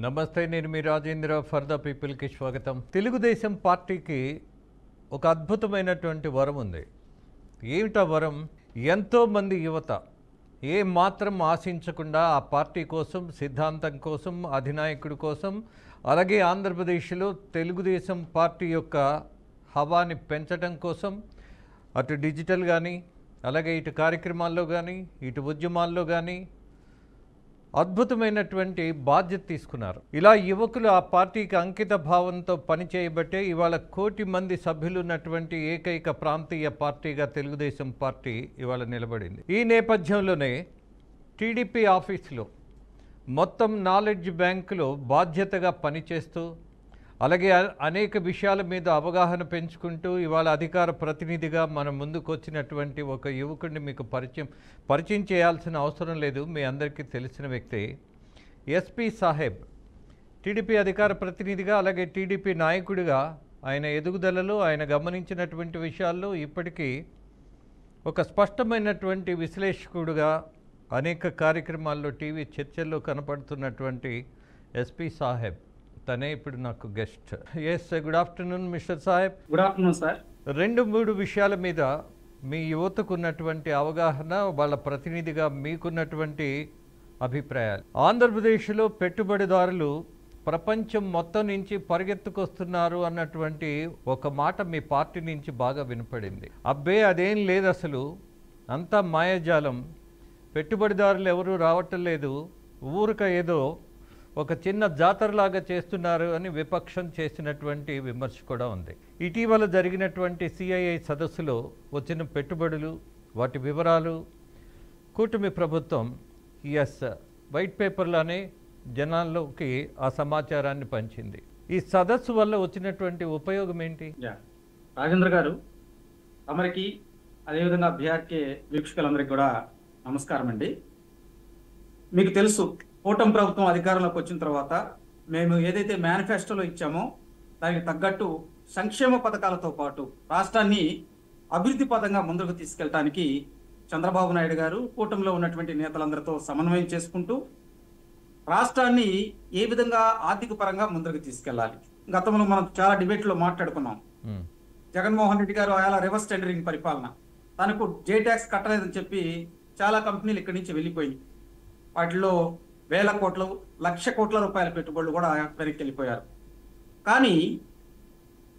నమస్తే, నేను మీ Rajendra. For the పీపుల్కి స్వాగతం. తెలుగుదేశం పార్టీకి ఒక అద్భుతమైనటువంటి వరం ఉంది. ఏమిటా వరం? ఎంతోమంది యువత ఏ మాత్రం ఆశించకుండా ఆ పార్టీ కోసం, సిద్ధాంతం కోసం, అధినాయకుడి కోసం, అలాగే ఆంధ్రప్రదేశ్లో తెలుగుదేశం పార్టీ యొక్క హవాని పెంచడం కోసం అటు డిజిటల్ కానీ, అలాగే ఇటు కార్యక్రమాల్లో కానీ, ఇటు ఉద్యమాల్లో కానీ అద్భుతమైనటువంటి బాధ్యత తీసుకున్నారు. ఇలా యువకులు ఆ పార్టీకి అంకిత భావంతో పనిచేయబట్టే ఇవాళ 1 కోటి మంది సభ్యులు ఉన్నటువంటి ఏకైక ప్రాంతీయ పార్టీగా తెలుగుదేశం పార్టీ ఇవాళ నిలబడింది. ఈ నేపథ్యంలోనే టీడీపీ ఆఫీసులో మొత్తం నాలెడ్జ్ బ్యాంకులో బాధ్యతగా పనిచేస్తూ, అలాగే అనేక విషయాల మీద అవగాహన పెంచుకుంటూ ఇవాళ అధికార ప్రతినిధిగా మన ముందుకు వచ్చినటువంటి ఒక యువకుడిని మీకు పరిచయం చేయాల్సిన అవసరం లేదు, మీ అందరికీ తెలిసిన వ్యక్తి ఎస్పీ సాహెబ్. టీడీపీ అధికార ప్రతినిధిగా, అలాగే టీడీపీ నాయకుడిగా ఆయన ఎదుగుదలలో, ఆయన గమనించినటువంటి విషయాల్లో ఇప్పటికీ ఒక స్పష్టమైనటువంటి విశ్లేషకుడుగా అనేక కార్యక్రమాల్లో, టీవీ చర్చల్లో కనపడుతున్నటువంటి ఎస్పీ సాహెబ్ తనే ఇప్పుడు నాకు guest. Yes, good afternoon mister Saheb. Good afternoon sir. 2-3 విషయాల మీద మీ యువతకు ఉన్నటువంటి అవగాహన, వాళ్ళ ప్రతినిధిగా మీకున్నటువంటి అభిప్రాయాలు. ఆంధ్రప్రదేశ్లో పెట్టుబడిదారులు ప్రపంచం మొత్తం నుంచి పరిగెత్తుకొస్తున్నారు అన్నటువంటి ఒక మాట మీ పార్టీ నుంచి బాగా వినపడింది. అబ్బే అదేం లేదు, అసలు అంతా మాయాజాలం, పెట్టుబడిదారులు ఎవరూ రావటం లేదు, ఊరిక ఏదో ఒక చిన్న జాతరలాగా చేస్తున్నారు అని విపక్షం చేసినటువంటి విమర్శ కూడా ఉంది. ఇటీవల జరిగినటువంటి సిఐఐ సదస్సులో వచ్చిన పెట్టుబడులు, వాటి వివరాలు కూటమి ప్రభుత్వం వైట్ పేపర్లోనే జనాల్లోకి ఆ సమాచారాన్ని పంచింది. ఈ సదస్సు వల్ల వచ్చినటువంటి ఉపయోగం ఏంటి? రాజేంద్ర గారు, తమరికి అదేవిధంగా బీఆర్కే వీక్షకులందరికీ కూడా నమస్కారం అండి. మీకు తెలుసు, కూటమి ప్రభుత్వం అధికారంలోకి వచ్చిన తర్వాత మేము ఏదైతే మేనిఫెస్టోలో ఇచ్చామో దానికి తగ్గట్టు సంక్షేమ పథకాలతో పాటు రాష్ట్రాన్ని అభివృద్ధి పదంగా ముందుకు తీసుకెళ్ళడానికి చంద్రబాబు నాయుడు గారు కూటమిలో ఉన్నటువంటి నేతలందరితో సమన్వయం చేసుకుంటూ రాష్ట్రాన్ని ఏ విధంగా ఆర్థిక పరంగా ముందుకు తీసుకెళ్ళాలి. గతంలో మనం చాలా డిబేట్లో మాట్లాడుకున్నాం. జగన్మోహన్ రెడ్డి గారు అలా రివర్స్ టెండరింగ్ పరిపాలన, తనకు జే ట్యాక్స్ కట్టలేదని చెప్పి చాలా కంపెనీలు ఇక్కడి నుంచి వెళ్ళిపోయి వాటిలో 1000 కోట్లు, 1,00,000 కోట్ల రూపాయల పెట్టుబడులు కూడా వెనక్కి వెళ్ళిపోయారు. కానీ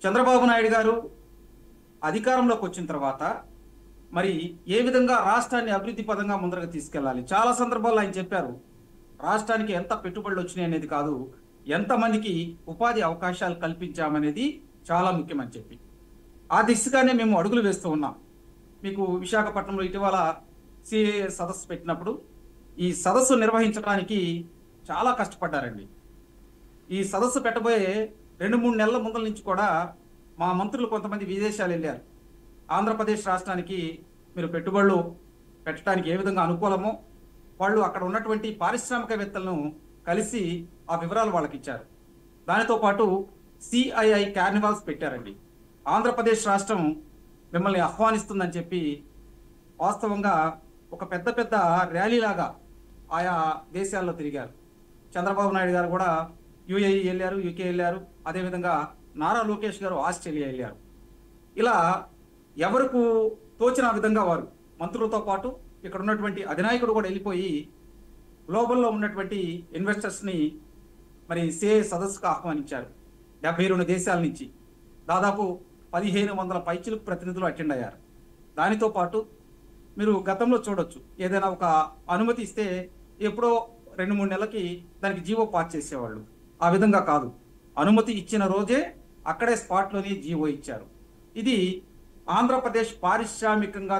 చంద్రబాబు నాయుడు గారు అధికారంలోకి వచ్చిన తర్వాత మరి ఏ విధంగా రాష్ట్రాన్ని అభివృద్ధి పదంగా ముందరకు తీసుకెళ్ళాలి, చాలా సందర్భాల్లో ఆయన చెప్పారు, రాష్ట్రానికి ఎంత పెట్టుబడులు వచ్చినాయి అనేది కాదు, ఎంతమందికి ఉపాధి అవకాశాలు కల్పించామనేది చాలా ముఖ్యమని చెప్పి ఆ దిశగానే మేము అడుగులు వేస్తూ ఉన్నాం. మీకు విశాఖపట్నంలో ఇటీవల సిఏ సదస్సు పెట్టినప్పుడు ఈ సదస్సు నిర్వహించడానికి చాలా కష్టపడ్డారండి. ఈ సదస్సు పెట్టబోయే 2-3 నెలల ముందల నుంచి కూడా మా మంత్రులు కొంతమంది విదేశాలు వెళ్ళారు. ఆంధ్రప్రదేశ్ రాష్ట్రానికి మీరు పెట్టుబడులు పెట్టడానికి ఏ విధంగా అనుకూలమో వాళ్ళు అక్కడ ఉన్నటువంటి పారిశ్రామికవేత్తలను కలిసి ఆ వివరాలు వాళ్ళకి ఇచ్చారు. దానితో పాటు సిఐఐ కార్నివాల్స్ పెట్టారండి. ఆంధ్రప్రదేశ్ రాష్ట్రం మిమ్మల్ని ఆహ్వానిస్తుందని చెప్పి వాస్తవంగా ఒక పెద్ద ర్యాలీలాగా ఆయా దేశాల్లో తిరిగారు. చంద్రబాబు నాయుడు గారు కూడా యుఏఈ వెళ్ళారు, యూకే వెళ్ళారు, అదేవిధంగా నారా లోకేష్ గారు ఆస్ట్రేలియా వెళ్ళారు. ఇలా ఎవరికి తోచిన విధంగా వారు మంత్రులతో పాటు ఇక్కడ ఉన్నటువంటి అధినాయకుడు కూడా వెళ్ళిపోయి గ్లోబల్లో ఉన్నటువంటి ఇన్వెస్టర్స్ని మరి సిఏ సదస్సుకు ఆహ్వానించారు. 72 దేశాల నుంచి దాదాపు 1500 పైచిలకు ప్రతినిధులు అటెండ్ అయ్యారు. దానితో పాటు మీరు గతంలో చూడొచ్చు, ఏదైనా ఒక అనుమతి ఇస్తే ఎప్పుడో 2-3 నెలలకి దానికి జీవో పాస్ చేసేవాళ్ళు. ఆ విధంగా కాదు, అనుమతి ఇచ్చిన రోజే అక్కడే స్పాట్లోనే జీవో ఇచ్చారు. ఇది ఆంధ్రప్రదేశ్ పారిశ్రామికంగా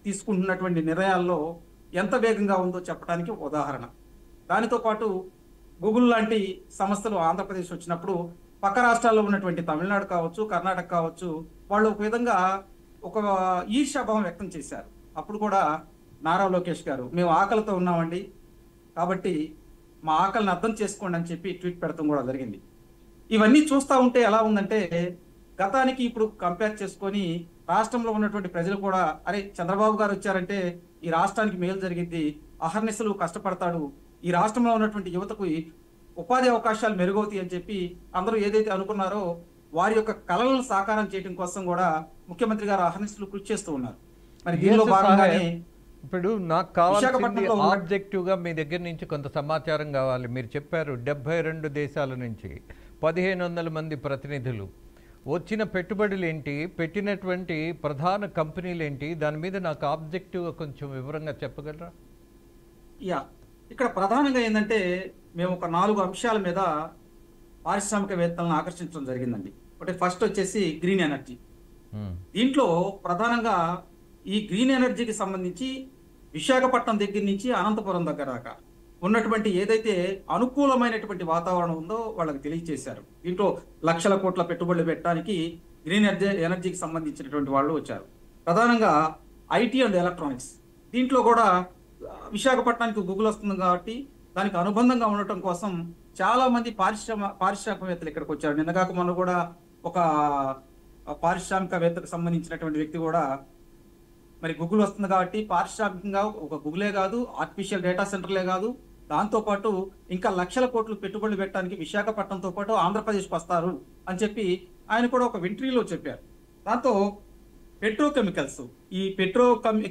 తీసుకుంటున్నటువంటి నిర్ణయాల్లో ఎంత వేగంగా ఉందో చెప్పడానికి ఉదాహరణ. దానితో పాటు గూగుల్ లాంటి సంస్థలు ఆంధ్రప్రదేశ్ వచ్చినప్పుడు పక్క రాష్ట్రాల్లో ఉన్నటువంటి తమిళనాడు కావచ్చు, కర్ణాటక కావచ్చు, వాళ్ళు ఒక విధంగా ఒక ఈర్ష్యాభావం వ్యక్తం చేశారు. అప్పుడు కూడా నారా లోకేష్ గారు, మేము ఆకలితో ఉన్నామండి, కాబట్టి మా ఆకలిని అర్థం చేసుకోండి అని చెప్పి ట్వీట్ పెడతాం కూడా జరిగింది. ఇవన్నీ చూస్తూ ఉంటే ఎలా ఉందంటే, గతానికి ఇప్పుడు కంపేర్ చేసుకొని రాష్ట్రంలో ఉన్నటువంటి ప్రజలు కూడా, అరే చంద్రబాబు గారు వచ్చారంటే ఈ రాష్ట్రానికి మేలు జరిగింది, అహర్నిశలు కష్టపడతాడు, ఈ రాష్ట్రంలో ఉన్నటువంటి యువతకు ఉపాధి అవకాశాలు మెరుగవుతాయి అని చెప్పి అందరూ ఏదైతే అనుకున్నారో వారి యొక్క కళలను సాకారం చేయడం కోసం కూడా ముఖ్యమంత్రి గారు అహర్నిశలు కృషి చేస్తూ ఉన్నారు. మరి దీనిలో భాగంగానే ఇప్పుడు నాకు కావాల్సింది విశాఖపట్నంలో ఆబ్జెక్టివ్గా మీ దగ్గర నుంచి కొంత సమాచారం కావాలి. మీరు చెప్పారు 72 దేశాల నుంచి 1500 మంది ప్రతినిధులు వచ్చిన పెట్టుబడులు ఏంటి, పెట్టినటువంటి ప్రధాన కంపెనీలు ఏంటి, దాని మీద నాకు ఆబ్జెక్టివ్గా కొంచెం వివరంగా చెప్పగలరా? ఇక్కడ ప్రధానంగా ఏంటంటే మేము ఒక 4 అంశాల మీద పారిశ్రామికవేత్తలను ఆకర్షించడం జరిగిందండి. ఒకటి ఫస్ట్ వచ్చేసి గ్రీన్ ఎనర్జీ. దీంట్లో ప్రధానంగా ఈ గ్రీన్ ఎనర్జీకి సంబంధించి విశాఖపట్నం దగ్గర నుంచి అనంతపురం దగ్గర దాకా ఉన్నటువంటి ఏదైతే అనుకూలమైనటువంటి వాతావరణం ఉందో వాళ్ళకి తెలియజేశారు. దీంట్లో లక్షల కోట్ల పెట్టుబడులు పెట్టడానికి గ్రీన్ ఎనర్జీకి సంబంధించినటువంటి వాళ్ళు వచ్చారు. ప్రధానంగా ఐటీ అండ్ ఎలక్ట్రానిక్స్. దీంట్లో కూడా విశాఖపట్నానికి గూగుల్ వస్తుంది కాబట్టి దానికి అనుబంధంగా ఉండటం కోసం చాలా మంది పారిశ్రామికవేత్తలు ఇక్కడికి వచ్చారు. నిన్నగాక మొన్న కూడా ఒక పారిశ్రామికవేత్తకు సంబంధించినటువంటి వ్యక్తి కూడా మరి గూగుల్ వస్తుంది కాబట్టి పారిశ్రామికంగా ఒక గూగులే కాదు, ఆర్టిఫిషియల్ డేటా సెంటర్లే కాదు, దాంతోపాటు ఇంకా లక్షల కోట్లు పెట్టుబడులు పెట్టడానికి విశాఖపట్నంతో పాటు ఆంధ్రప్రదేశ్కి వస్తారు అని చెప్పి ఆయన కూడా ఒక వింట్రీలో చెప్పారు. దాంతో పెట్రోకెమికల్స్, ఈ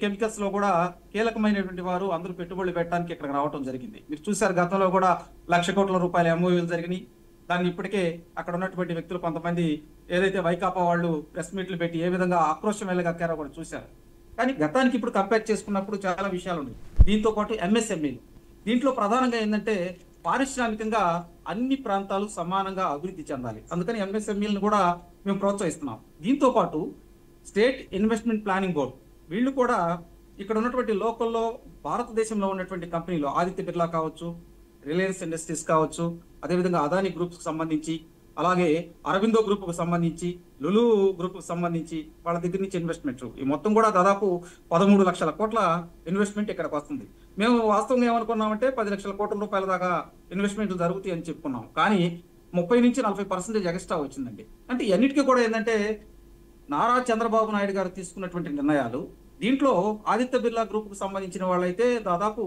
కెమికల్స్ లో కూడా కీలకమైనటువంటి వారు అందరూ పెట్టుబడులు పెట్టడానికి ఇక్కడికి రావడం జరిగింది. మీరు చూశారు గతంలో కూడా 1,00,000 కోట్ల రూపాయల ఎంఓయూలు జరిగినాయి. దాన్ని ఇప్పటికే అక్కడ ఉన్నటువంటి వ్యక్తులు కొంతమంది ఏదైతే వైకాపా వాళ్ళు ప్రెస్ మీట్లు పెట్టి ఏ విధంగా ఆక్రోశం వెళ్ళగక్కారో కూడా చూశారు. కానీ గతానికి ఇప్పుడు కంపేర్ చేసుకున్నప్పుడు చాలా విషయాలు ఉన్నాయి. దీంతో పాటు ఎంఎస్ఎంఈలు. దీంట్లో ప్రధానంగా ఏంటంటే పారిశ్రామికంగా అన్ని ప్రాంతాలు సమానంగా అభివృద్ధి చెందాలి. అందుకని ఎంఎస్ఎంఈలను కూడా మేము ప్రోత్సహిస్తున్నాం. దీంతో పాటు స్టేట్ ఇన్వెస్ట్మెంట్ ప్లానింగ్ బోర్డ్ వీళ్ళు కూడా ఇక్కడ ఉన్నటువంటి లోకల్లో భారతదేశంలో ఉన్నటువంటి కంపెనీలు ఆదిత్య బిర్లా కావచ్చు, రిలయన్స్ ఇండస్ట్రీస్ కావచ్చు, అదేవిధంగా అదానీ గ్రూప్స్కి సంబంధించి, అలాగే అరవిందో గ్రూప్కు సంబంధించి, లులు గ్రూప్కు సంబంధించి వాళ్ళ దగ్గర నుంచి ఇన్వెస్ట్మెంట్ ఈ మొత్తం కూడా దాదాపు 13 లక్షల కోట్ల ఇన్వెస్ట్మెంట్ ఇక్కడికి వస్తుంది. మేము వాస్తవంగా ఏమనుకున్నామంటే 10 లక్షల కోట్ల రూపాయల దాకా ఇన్వెస్ట్మెంట్లు జరుగుతాయి అని చెప్పుకున్నాం. కానీ 30 నుంచి 40% ఎక్స్ట్రా వచ్చిందండి. అంటే అన్నిటికీ కూడా ఏంటంటే నారా చంద్రబాబు నాయుడు గారు తీసుకున్నటువంటి నిర్ణయాలు. దీంట్లో ఆదిత్య బిర్లా గ్రూప్కు సంబంధించిన వాళ్ళైతే దాదాపు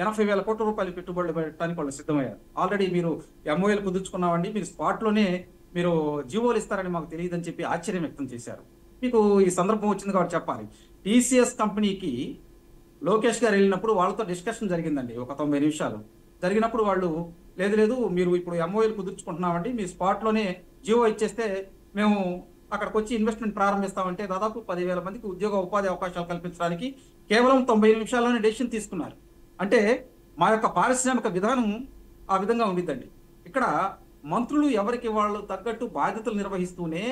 80,000 కోట్ల రూపాయలు పెట్టుబడులు పెట్టడానికి వాళ్ళు సిద్ధమయ్యారు. ఆల్రెడీ మీరు ఎంఓఏలు కుదుర్చుకున్నామండి, మీరు స్పాట్లోనే మీరు జీవోలు ఇస్తారని మాకు తెలియదని చెప్పి ఆశ్చర్యం వ్యక్తం చేశారు. మీకు ఈ సందర్భం వచ్చింది కాబట్టి చెప్పాలి. టీసీఎస్ కంపెనీకి లోకేష్ గారు వెళ్ళినప్పుడు వాళ్ళతో డిస్కషన్ జరిగిందండి. ఒక 90 నిమిషాలు జరిగినప్పుడు వాళ్ళు లేదు మీరు ఇప్పుడు ఎంఓఏలు కుదుర్చుకుంటున్నామండి, మీ స్పాట్లోనే జీవో ఇచ్చేస్తే మేము అక్కడికి వచ్చి ఇన్వెస్ట్మెంట్ ప్రారంభిస్తామంటే దాదాపు 10,000 మందికి ఉపాధి అవకాశాలు కల్పించడానికి కేవలం 90 నిమిషాల్లోనే డెసిషన్ తీసుకున్నారు. అంటే మా యొక్క పారిశ్రామిక విధానం ఆ విధంగా ఉండిద్దండి. ఇక్కడ మంత్రులు ఎవరికి వాళ్ళు తగ్గట్టు బాధ్యతలు నిర్వహిస్తూనే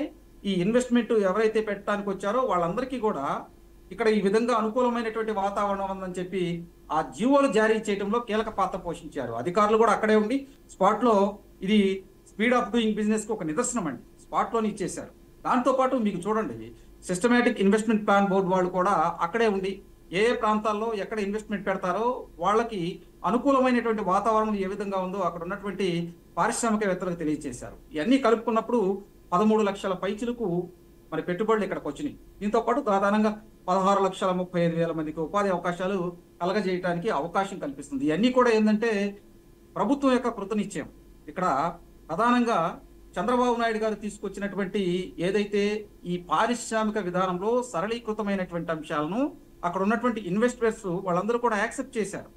ఈ ఇన్వెస్ట్మెంట్ ఎవరైతే పెట్టడానికి వచ్చారో వాళ్ళందరికీ కూడా ఇక్కడ ఈ విధంగా అనుకూలమైనటువంటి వాతావరణం ఉందని చెప్పి ఆ జీవోలు జారీ చేయడంలో కీలక పాత్ర పోషించారు. అధికారులు కూడా అక్కడే ఉండి స్పాట్లో ఇది స్పీడ్ ఆఫ్ డూయింగ్ బిజినెస్ కి ఒక నిదర్శనం అండి, స్పాట్లోనే ఇచ్చేశారు. దాంతోపాటు మీకు చూడండి, సిస్టమేటిక్ ఇన్వెస్ట్మెంట్ ప్లాన్ బోర్డు వాళ్ళు కూడా అక్కడే ఉండి ఏ ప్రాంతాల్లో ఎక్కడ ఇన్వెస్ట్మెంట్ పెడతారో వాళ్ళకి అనుకూలమైనటువంటి వాతావరణం ఏ విధంగా ఉందో అక్కడ ఉన్నటువంటి పారిశ్రామికవేత్తలకు తెలియజేశారు. ఇవన్నీ కలుపుకున్నప్పుడు 13 లక్షల పైచిలకు మరి పెట్టుబడులు ఇక్కడికి వచ్చినాయి. దీంతో పాటు ప్రధానంగా 16,35,000 మందికి ఉపాధి అవకాశాలు కలగజేయడానికి అవకాశం కల్పిస్తుంది. ఇవన్నీ కూడా ఏంటంటే ప్రభుత్వం యొక్క కృతనిశ్చయం. ఇక్కడ ప్రధానంగా చంద్రబాబు నాయుడు గారు తీసుకొచ్చినటువంటి ఏదైతే ఈ పారిశ్రామిక విధానంలో సరళీకృతమైనటువంటి అంశాలను అక్కడ ఉన్నటువంటి ఇన్వెస్టర్స్ వాళ్ళందరూ కూడా యాక్సెప్ట్ చేశారు.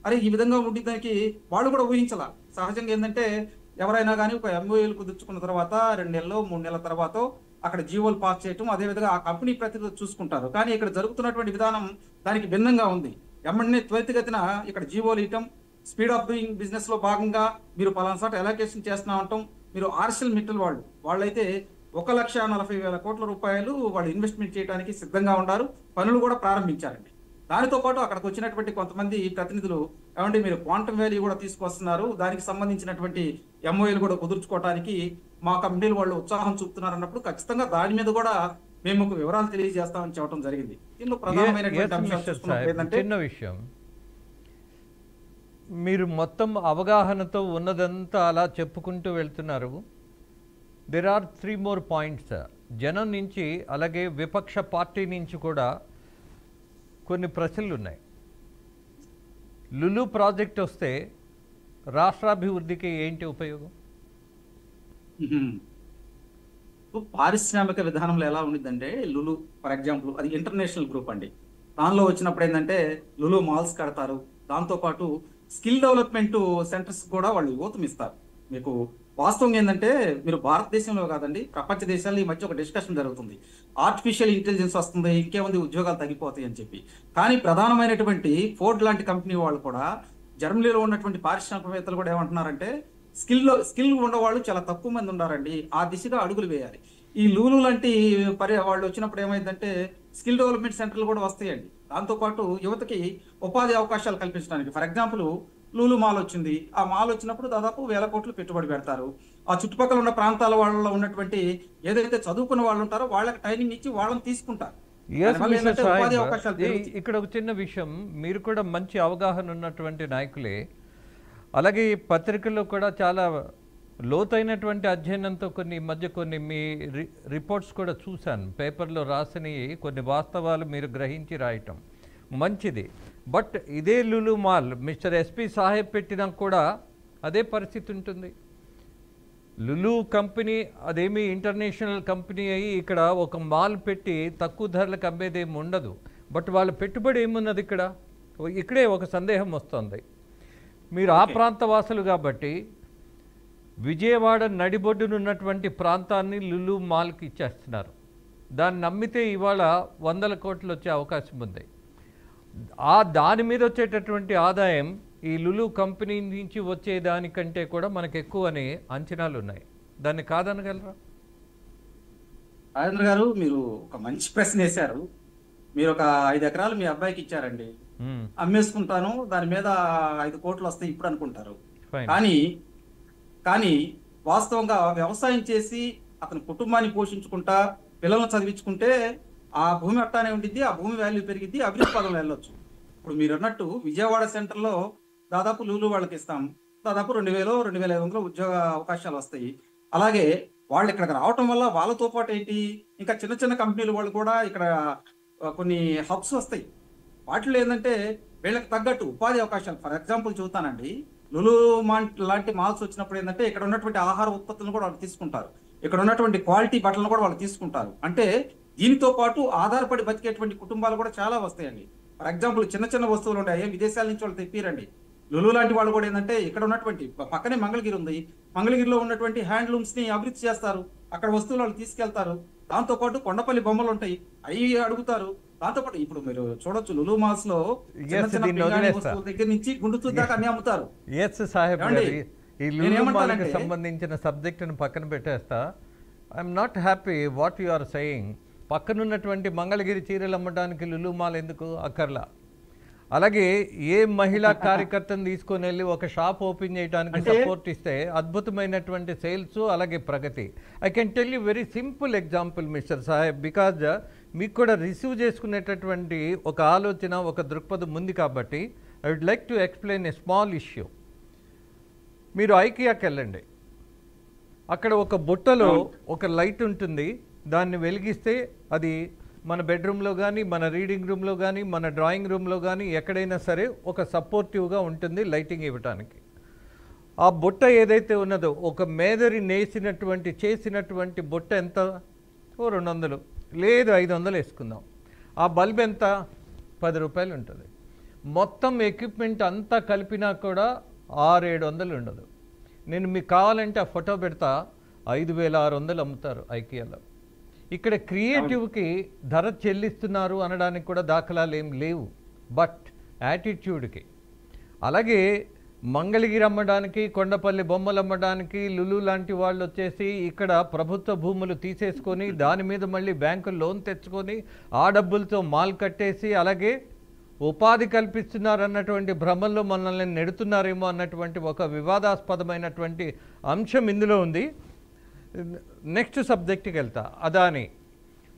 అరే ఈ విధంగా ఉండేదానికి వాళ్ళు కూడా ఊహించాల. సహజంగా ఏంటంటే ఎవరైనా కానీ ఒక ఎంఓఏలు కుదుర్చుకున్న తర్వాత 2 నెలలు 3 నెలల తర్వాత అక్కడ జీవోలు పాస్ చేయటం, అదేవిధంగా ఆ కంపెనీ ప్రతినిధులు చూసుకుంటారు. కానీ ఇక్కడ జరుగుతున్నటువంటి విధానం దానికి భిన్నంగా ఉంది. ఎమ్మడినే త్వరితగతిన ఇక్కడ జీవోలు ఇవ్వటం, స్పీడ్ ఆఫ్ డూయింగ్ బిజినెస్ లో భాగంగా మీరు పలానా సార్ ఎలాకేషన్ చేస్తున్నా ఉంటాం. మీరు ఆర్సిఎల్ మిట్టల్ వాళ్ళైతే 1,40,000 కోట్ల రూపాయలు వాళ్ళు ఇన్వెస్ట్మెంట్ చేయడానికి సిద్ధంగా ఉన్నారు, పనులు కూడా ప్రారంభించారండి. దానితో పాటు అక్కడికి వచ్చినటువంటి కొంతమంది ప్రతినిధులు ఏమంటే మీరు క్వాంటమ్ వ్యాలీ కూడా తీసుకొస్తున్నారు, దానికి సంబంధించినటువంటి ఎంఓఏలు కూడా కుదుర్చుకోవడానికి మా కంపెనీలు వాళ్ళు ఉత్సాహం చూపుతున్నారు అన్నప్పుడు ఖచ్చితంగా దాని మీద కూడా మేము వివరాలు తెలియజేస్తామని చెప్పడం జరిగింది. దీనిలో ప్రధానమైనటువంటి అంశాలు చిన్న విషయం, మీరు మొత్తం అవగాహనతో ఉన్నదంతా అలా చెప్పుకుంటూ వెళ్తున్నారు. There are 3 more points. జనం నుంచి అలాగే విపక్ష పార్టీ నుంచి కూడా కొన్ని ప్రశ్నలు ఉన్నాయి. లులు ప్రాజెక్ట్ వస్తే రాష్ట్రాభివృద్ధికి ఏంటి ఉపయోగం? మ్మ్. పారిశ్రామిక విధానంలో ఎలా ఉండిద్దంటే లులు ఫర్ ఎగ్జాంపుల్ అది ఇంటర్నేషనల్ గ్రూప్ అండి. దానిలో వచ్చినప్పుడు ఏంటంటే లులు మాల్స్ కడతారు. దాంతోపాటు స్కిల్ డెవలప్మెంట్ సెంటర్స్ కూడా వాళ్ళు ఊతమిస్తారు. మీకు వాస్తవంగా ఏంటంటే మీరు భారతదేశంలో కాదండి, ప్రపంచ దేశాల్లో ఈ మధ్య ఒక డిస్కషన్ జరుగుతుంది. ఆర్టిఫిషియల్ ఇంటెలిజెన్స్ వస్తుంది, ఇంకేముంది ఉద్యోగాలు తగ్గిపోతాయి అని చెప్పి. కానీ ప్రధానమైనటువంటి ఫోర్డ్ లాంటి కంపెనీ వాళ్ళు కూడా, జర్మనీలో ఉన్నటువంటి పారిశ్రామికవేత్తలు కూడా ఏమంటున్నారంటే స్కిల్ ఉన్నవాళ్ళు చాలా తక్కువ మంది ఉన్నారండి, ఆ దిశగా అడుగులు వేయాలి. ఈ లూలు లాంటి వాళ్ళు వచ్చినప్పుడు ఏమైందంటే స్కిల్ డెవలప్మెంట్ సెంటర్లు కూడా వస్తాయండి. దాంతోపాటు యువతకి ఉపాధి అవకాశాలు కల్పించడానికి ఫర్ ఎగ్జాంపుల్ లూలు మాల్ వచ్చింది. ఆ మాల్ వచ్చినప్పుడు దాదాపు 1000 కోట్లు పెట్టుబడి పెడతారు. ఆ చుట్టుపక్కల ఉన్న ప్రాంతాల వాళ్ళలో ఉన్నటువంటి ఏదైతే చదువుకున్న వాళ్ళు ఉంటారో వాళ్ళకి ట్రైనింగ్ ఇచ్చి వాళ్ళని తీసుకుంటారు. దానివల్ల ఏంటంటే ఉపాధి అవకాశాలు పెరుగుతాయి. ఇక్కడ ఒక చిన్న విషయం, మీరు కూడా మంచి అవగాహన ఉన్నటువంటి నాయకులే, అలాగే ఈ పత్రికల్లో కూడా చాలా లోతైనటువంటి అధ్యయనంతో కొన్ని మధ్య కొన్ని మీ రిపోర్ట్స్ కూడా చూశాను, పేపర్లో రాసినవి కొన్ని వాస్తవాలు మీరు గ్రహించి రాయటం మంచిది. బట్ ఇదే Lulu mall mister SP Saheb పెట్టినా కూడా అదే పరిస్థితి ఉంటుంది. లులు కంపెనీ అదేమి ఇంటర్నేషనల్ కంపెనీ అయ్యి ఇక్కడ ఒక మాల్ పెట్టి తక్కువ ధరలకు అమ్మేదేమి ఉండదు. బట్ వాళ్ళ పెట్టుబడి ఏమున్నది ఇక్కడ? ఇక్కడే ఒక సందేహం వస్తుంది. మీరు ఆ ప్రాంత వాసులు కాబట్టి విజయవాడ నడిబొడ్డునున్నటువంటి ప్రాంతాన్ని లులు మాల్కి ఇచ్చేస్తున్నారు. దాన్ని నమ్మితే ఇవాళ 100 కోట్లు వచ్చే అవకాశం ఉంది. దాని మీద వచ్చేటటువంటి ఆదాయం ఈ లులు కంపెనీ నుంచి వచ్చేదానికంటే కూడా మనకు ఎక్కువ అని అంచనాలు ఉన్నాయి. దాన్ని కాదనగలరా? రాజేంద్ర గారు, మీరు ఒక మంచి ప్రశ్న వేశారు. మీరు ఒక 5 ఎకరాలు మీ అబ్బాయికి ఇచ్చారండి, అమ్మేసుకుంటాను దాని మీద 5 కోట్లు వస్తాయి ఇప్పుడు అనుకుంటారు. కానీ వాస్తవంగా వ్యవసాయం చేసి అతని కుటుంబాన్ని పోషించుకుంటా పిల్లలను చదివించుకుంటే ఆ భూమి అట్టానే ఉండిద్ది, ఆ భూమి వాల్యూ పెరిగిద్ది, అభివృద్ధి పదంలో వెళ్ళొచ్చు. ఇప్పుడు మీరు అన్నట్టు విజయవాడ సెంటర్లో దాదాపు లూలు వాళ్ళకి ఇస్తాం, దాదాపు 2000-2500 ఉద్యోగ అవకాశాలు వస్తాయి. అలాగే వాళ్ళు ఇక్కడికి రావటం వల్ల వాళ్ళతో పాటు ఏంటి ఇంకా చిన్న చిన్న కంపెనీలు వాళ్ళు కూడా ఇక్కడ కొన్ని హబ్స్ వస్తాయి. వాటిలో ఏంటంటే వీళ్ళకి తగ్గట్టు ఉపాధి అవకాశాలు ఫర్ ఎగ్జాంపుల్ చూస్తానండి, లులు లాంటి మాల్స్ వచ్చినప్పుడు ఏంటంటే ఇక్కడ ఉన్నటువంటి ఆహార ఉత్పత్తులను కూడా వాళ్ళు తీసుకుంటారు, ఇక్కడ ఉన్నటువంటి క్వాలిటీ బట్టలను కూడా వాళ్ళు తీసుకుంటారు. అంటే దీనితో పాటు ఆధారపడి బతికేటువంటి కుటుంబాలు కూడా చాలా వస్తాయండి. ఫర్ ఎగ్జాంపుల్ చిన్న చిన్న వస్తువులు ఉంటాయి, విదేశాల నుంచి వాళ్ళు తెప్పిరండి. లులు లాంటి వాళ్ళు కూడా ఏంటంటే ఇక్కడ ఉన్నటువంటి పక్కనే మంగళగిరి ఉంది, మంగళగిరిలో ఉన్నటువంటి హ్యాండ్లూమ్స్ ని అభివృద్ధి చేస్తారు, అక్కడ వస్తువులు వాళ్ళు తీసుకెళ్తారు. దాంతోపాటు కొండపల్లి బొమ్మలు ఉంటాయి, అవి అడుగుతారు. దాంతోపాటు ఇప్పుడు మీరు చూడొచ్చు లులు మాల్స్ లో వస్తువుల దగ్గర నుంచి గుండు దాకా అన్ని అమ్ముతారు. సంబంధించిన సబ్జెక్టును పక్కన పెట్టేస్తా. I'm not happy what you are saying. పక్కనున్నటువంటి మంగళగిరి చీరలు అమ్మడానికి లులు మాల్ ఎందుకు అక్కర్లా? అలాగే ఏ మహిళా కార్యకర్తను తీసుకొని వెళ్ళి ఒక షాప్ ఓపెన్ చేయడానికి సపోర్ట్ ఇస్తే అద్భుతమైనటువంటి సేల్స్, అలాగే ప్రగతి. I can tell you very simple example mister సాహెబ్, బికాజ్ మీకు కూడా రిసీవ్ చేసుకునేటటువంటి ఒక ఆలోచన, ఒక దృక్పథం ఉంది కాబట్టి I would like to explain a small issue. మీరు ఐకియాకి వెళ్ళండి, అక్కడ ఒక బుట్టలో ఒక లైట్ ఉంటుంది, దాన్ని వెలిగిస్తే అది మన బెడ్రూమ్లో కానీ, మన రీడింగ్ రూమ్లో కానీ, మన డ్రాయింగ్ రూమ్లో కానీ ఎక్కడైనా సరే ఒక సపోర్టివ్గా ఉంటుంది లైటింగ్ ఇవ్వటానికి. ఆ బుట్ట ఏదైతే ఉన్నదో ఒక మేదరి చేసినటువంటి బుట్ట ఎంత? 200 లేదు 500 వేసుకుందాం. ఆ బల్బ్ ఎంత? 10 రూపాయలు ఉంటుంది. మొత్తం ఎక్విప్మెంట్ అంతా కలిపినా కూడా 600-700 ఉండదు. నేను మీకు కావాలంటే ఆ ఫోటో పెడతా, 5600 అమ్ముతారు ఐకియాలో. ఇక్కడ క్రియేటివ్కి ధర చెల్లిస్తున్నారు అనడానికి కూడా దాఖలాలు ఏం లేవు, బట్ యాటిట్యూడ్కి. అలాగే మంగళగిరి అమ్మడానికి, కొండపల్లి బొమ్మలు అమ్మడానికి లులు లాంటి వాళ్ళు వచ్చేసి ఇక్కడ ప్రభుత్వ భూములు తీసేసుకొని దాని మీద మళ్ళీ బ్యాంకులు లోన్ తెచ్చుకొని ఆ డబ్బులతో మాల్ కట్టేసి అలాగే ఉపాధి కల్పిస్తున్నారు అన్నటువంటి భ్రమంలో మనల్ని నెడుతున్నారేమో అన్నటువంటి ఒక వివాదాస్పదమైనటువంటి అంశం ఇందులో ఉంది. నెక్స్ట్ సబ్జెక్ట్కి వెళ్తా.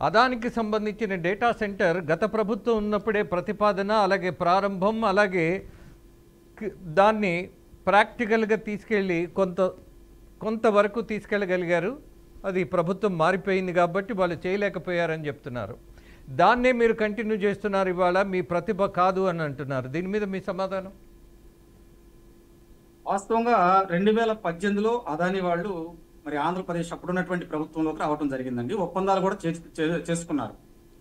అదానికి సంబంధించిన డేటా సెంటర్ గత ప్రభుత్వం ఉన్నప్పుడే ప్రతిపాదన, అలాగే ప్రారంభం, అలాగే దాన్ని ప్రాక్టికల్గా తీసుకెళ్ళి కొంతవరకు తీసుకెళ్ళగలిగారు. అది ప్రభుత్వం మారిపోయింది కాబట్టి వాళ్ళు చేయలేకపోయారని చెప్తున్నారు. దాన్నే మీరు కంటిన్యూ చేస్తున్నారు, ఇవాళ మీ ప్రతిభ కాదు అని అంటున్నారు. దీని మీద మీ సమాధానం? వాస్తవంగా 2018లో అదాని వాళ్ళు మరి ఆంధ్రప్రదేశ్ అప్పుడున్నటువంటి ప్రభుత్వంలోకి రావడం జరిగిందండి. ఒప్పందాలు కూడా చేసుకున్నారు.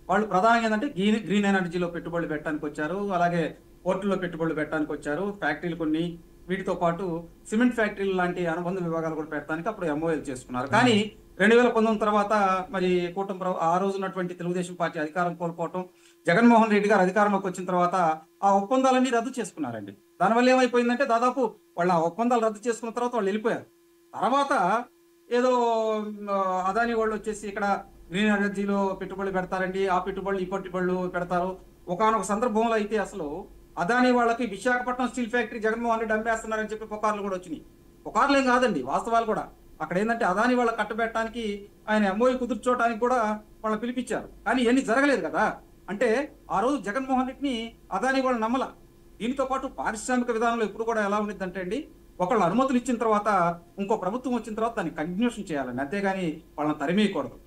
వాళ్ళు ప్రధానంగా ఏంటంటే గ్రీన్ ఎనర్జీలో పెట్టుబడులు పెట్టడానికి వచ్చారు. అలాగే పోర్టుల్లో పెట్టుబడులు పెట్టడానికి వచ్చారు. ఫ్యాక్టరీలు కొన్ని, వీటితో పాటు సిమెంట్ ఫ్యాక్టరీలు లాంటి అనుబంధ విభాగాలు కూడా పెట్టడానికి అప్పుడు ఎంఓఎల్ చేసుకున్నారు. కానీ 2019 తర్వాత మరి ఆ రోజు ఉన్నటువంటి తెలుగుదేశం పార్టీ అధికారం కోల్పోవటం, జగన్మోహన్ రెడ్డి గారు అధికారంలోకి వచ్చిన తర్వాత ఆ ఒప్పందాలన్నీ రద్దు చేసుకున్నారండి. దానివల్ల ఏమైపోయిందంటే దాదాపు వాళ్ళు ఆ ఒప్పందాలు రద్దు చేసుకున్న తర్వాత వాళ్ళు వెళ్ళిపోయారు. తర్వాత ఏదో అదాని వాళ్ళు వచ్చేసి ఇక్కడ గ్రీన్ ఎనర్జీలో పెట్టుబడులు పెడతారండి, ఆ పెట్టుబడులు ఈ పెట్టుబడులు పెడతారు. ఒకానొక సందర్భంలో అయితే అసలు అదాని వాళ్ళకి విశాఖపట్నం స్టీల్ ఫ్యాక్టరీ జగన్మోహన్ రెడ్డి అమ్మేస్తున్నారని చెప్పి పుకార్లు కూడా వచ్చినాయి. పుకార్లు ఏం కాదండి, వాస్తవాలు కూడా. అక్కడ ఏంటంటే అదాని వాళ్ళ కట్టబెట్టడానికి ఆయన ఎంఓఈ కుదుర్చోవడానికి కూడా వాళ్ళని పిలిపించారు. కానీ ఇవన్నీ జరగలేదు కదా. అంటే ఆ రోజు జగన్మోహన్ రెడ్డిని అదాని వాళ్ళు నమ్మల. దీనితో పాటు పారిశ్రామిక విధానంలో ఇప్పుడు కూడా ఎలా ఉండిద్దంటే అండి, ఒకళ్ళు అనుమతులు ఇచ్చిన తర్వాత ఇంకో ప్రభుత్వం వచ్చిన తర్వాత దాన్ని కంటిన్యూషన్ చేయాలండి, అంతేగాని వాళ్ళని తరిమేయకూడదు.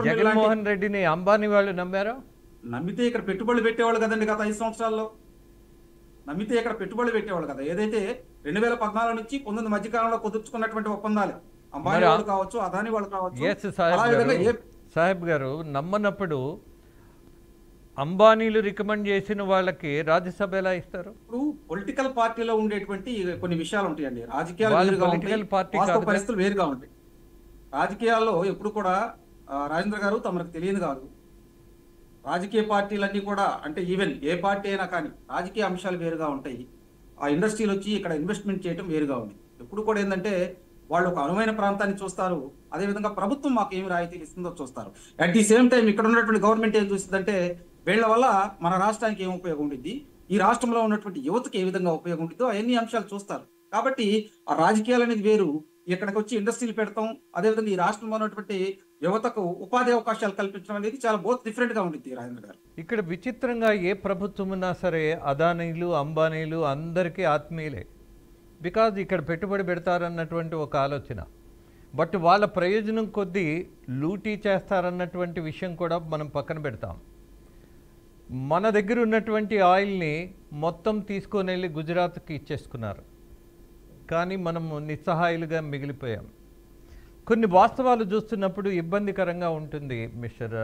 జగన్మోహన్ రెడ్డిని అంబానీ వాళ్ళు నమ్మారా? నమ్మితే ఇక్కడ పెట్టుబడులు పెట్టేవాళ్ళు కదండి. గత 5 సంవత్సరాల్లో నమ్మితే ఇక్కడ పెట్టుబడులు పెట్టేవాళ్ళు కదా. ఏదైతే 2014 నుంచి 19 మధ్యకాలంలో కుదుర్చుకున్నటువంటి ఒప్పందాలు, అంబానీ వాళ్ళు కావచ్చు, అదాని వాళ్ళు కావచ్చు. సాహెబ్ గారు నమ్మనప్పుడు అంబానీలు రికమెండ్ చేసిన వాళ్ళకి రాజ్యసభ ఎలా ఇస్తారు? ఇప్పుడు పొలిటికల్ పార్టీలో ఉండేటువంటి కొన్ని విషయాలు ఉంటాయండి. రాజకీయాలు పరిస్థితులు వేరుగా ఉంటాయి. రాజకీయాల్లో ఎప్పుడు కూడా రాజేంద్ర గారు తమకు తెలియదు కాదు, రాజకీయ పార్టీలన్నీ కూడా, అంటే ఈవెన్ ఏ పార్టీ అయినా కానీ రాజకీయ అంశాలు వేరుగా ఉంటాయి. ఆ ఇండస్ట్రీలు వచ్చి ఇక్కడ ఇన్వెస్ట్మెంట్ చేయడం వేరుగా ఉంది. ఎప్పుడు కూడా ఏంటంటే వాళ్ళు ఒక అనువైన ప్రాంతాన్ని చూస్తారు, అదేవిధంగా ప్రభుత్వం మాకు ఏమి రాయితీలు ఇస్తుందో చూస్తారు. అట్ ది సేమ్ టైం ఇక్కడ ఉన్నటువంటి గవర్నమెంట్ ఏం చూస్తుందంటే వీళ్ళ వల్ల మన రాష్ట్రానికి ఏం ఉపయోగం ఉండిద్ది, ఈ రాష్ట్రంలో ఉన్నటువంటి యువతకి ఏ విధంగా ఉపయోగం ఉండిద్దో అవన్నీ అంశాలు చూస్తారు. కాబట్టి ఆ రాజకీయాలు అనేది వేరు, ఇక్కడికి వచ్చి ఇండస్ట్రీలు పెడతాం, అదేవిధంగా ఈ రాష్ట్రంలో ఉన్నటువంటి యువతకు ఉపాధి అవకాశాలు కల్పించడం అనేది చాలా బోత్ డిఫరెంట్ గా ఉంటుంది. రాజేంద్ర గారు, ఇక్కడ విచిత్రంగా ఏ ప్రభుత్వం ఉన్నా సరే అదానీలు అంబానీలు అందరికీ ఆత్మీయులే. బికాజ్ ఇక్కడ పెట్టుబడి పెడతారన్నటువంటి ఒక ఆలోచన, బట్ వాళ్ళ ప్రయోజనం కొద్దీ లూటీ చేస్తారన్నటువంటి విషయం కూడా మనం పక్కన పెడతాం. మన దగ్గర ఉన్నటువంటి ఆయిల్ని మొత్తం తీసుకొని వెళ్ళి గుజరాత్కి ఇచ్చేసుకున్నారు, కానీ మనము నిస్సహాయులుగా మిగిలిపోయాం. కొన్ని వాస్తవాలు చూస్తున్నప్పుడు ఇబ్బందికరంగా ఉంటుంది మిస్టర్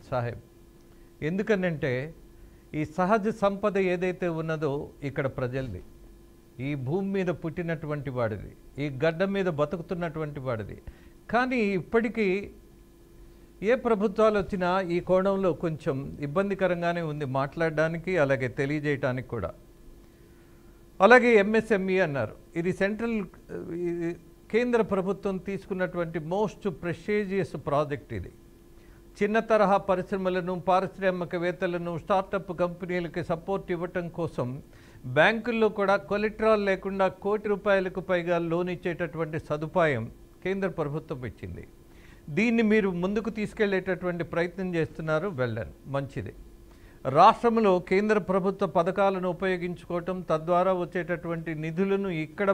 సాహెబ్. ఎందుకనంటే ఈ సహజ సంపద ఏదైతే ఉన్నదో ఇక్కడ ప్రజలది, ఈ భూమి మీద పుట్టినటువంటి వాడిది, ఈ గడ్డ మీద బతుకుతున్నటువంటి వాడిది. కానీ ఇప్పటికీ ఏ ప్రభుత్వాలు వచ్చినా ఈ కోణంలో కొంచెం ఇబ్బందికరంగానే ఉంది మాట్లాడడానికి, అలాగే తెలియజేయటానికి కూడా. అలాగే ఎంఎస్ఎంఈ అన్నారు, ఇది కేంద్ర ప్రభుత్వం తీసుకున్నటువంటి మోస్ట్ ప్రెస్టీజియస్ ప్రాజెక్ట్. ఇది చిన్న తరహా పరిశ్రమలను, పారిశ్రామికవేత్తలను, స్టార్టప్ కంపెనీలకి సపోర్ట్ ఇవ్వటం కోసం బ్యాంకుల్లో కూడా కొలెటరల్ లేకుండా ₹1,00,00,000 పైగా లోన్ ఇచ్చేటటువంటి సదుపాయం కేంద్ర ప్రభుత్వం ఇచ్చింది. దీన్ని మీరు ముందుకు తీసుకెళ్లేటటువంటి ప్రయత్నం చేస్తున్నారు, మంచిది. రాష్ట్రంలో కేంద్ర ప్రభుత్వ పథకాలను ఉపయోగించుకోవటం, తద్వారా వచ్చేటటువంటి నిధులను ఇక్కడ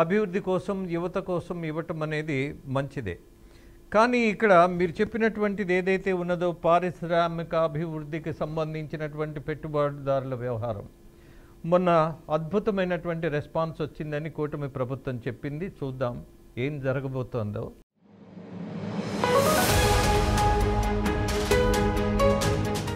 అభివృద్ధి కోసం, యువత కోసం ఇవ్వటం అనేది మంచిదే. కానీ ఇక్కడ మీరు చెప్పినటువంటిది ఏదైతే ఉన్నదో పారిశ్రామిక అభివృద్ధికి సంబంధించినటువంటి పెట్టుబడిదారుల వ్యవహారం, మొన్న అద్భుతమైనటువంటి రెస్పాన్స్ వచ్చిందని కూటమి ప్రభుత్వం చెప్పింది. చూద్దాం ఏం జరగబోతోందో.